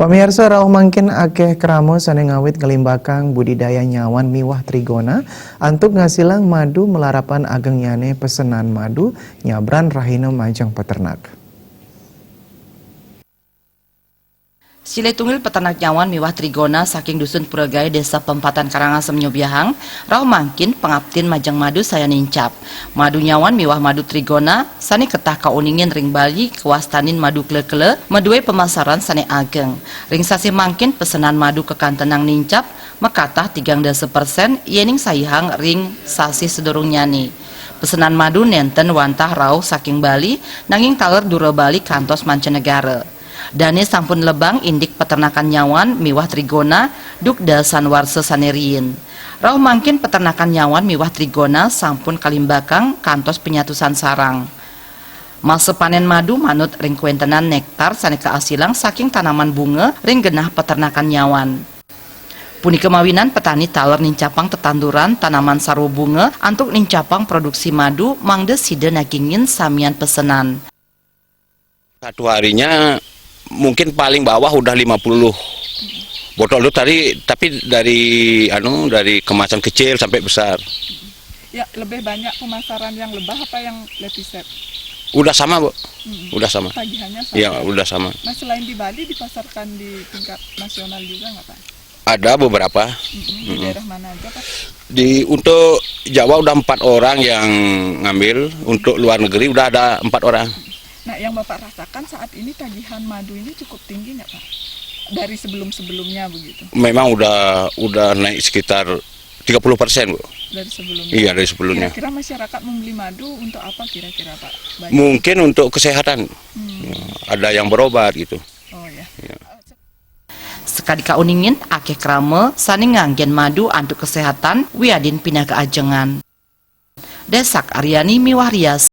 Pamirsa rauh mangkin akeh keramo sane ngawit ngelimbakang budidaya nyawan miwah trigona antuk ngasilang madu melarapan ageng nyane pesenan madu nyabran rahina majang peternak. Sile tunggil peternak nyawan miwah trigona saking dusun Puragaya desa Pempatan Karangasem Nyobiahang rauh mangkin pengaptin majang madu saya nincap madu nyawan miwah madu trigona sani ketah kauningin ring Bali kewastanin madu kele-kele medue pemasaran sani ageng ring sasi mangkin pesenan madu kekantenang nincap mekatah 30% yening sayhang ring sasi sedurung nyani. Pesenan madu nenten wantah rauh saking Bali nanging taler dura Bali kantos mancanegara. Dane sampun lebang indik peternakan nyawan miwah trigona duk dasan warse sanerien. Rauh mangkin peternakan nyawan miwah trigona sampun kalimbakang kantos penyatusan sarang. Masa panen madu manut ring kuentenan nektar sane kaasilang saking tanaman bunga ring genah peternakan nyawan. Puni kemawinan petani taler nincapang tetanduran tanaman saru bunga antuk nincapang produksi madu mangde sida nagingin samian pesenan. Satu harinya mungkin paling bawah udah 50 botol itu tadi, tapi dari kemasan kecil sampai besar. Ya, lebih banyak pemasaran yang lebah apa yang lepiset? Udah sama, Bu. Udah sama. Tagihannya sama. Iya, udah sama. Nah, selain di Bali dipasarkan di tingkat nasional juga nggak, Pak? Ada beberapa. Di daerah mana aja, Pak? Untuk Jawa udah 4 orang yang ngambil, untuk luar negeri udah ada 4 orang. Nah, yang Bapak rasakan saat ini tagihan madu ini cukup tinggi nggak, Pak? Dari sebelum-sebelumnya begitu? Memang udah naik sekitar 30%, Bu. Dari sebelumnya? Iya, dari sebelumnya. Kira-kira masyarakat membeli madu untuk apa kira-kira, Pak? Banyak. Mungkin untuk kesehatan. Ya, ada yang berobat gitu. Oh ya. Ya. Sekali kauningin akeh krame sani nganggen madu antuk kesehatan wiadin pindah ke ajengan. Desak Aryani miwah rias.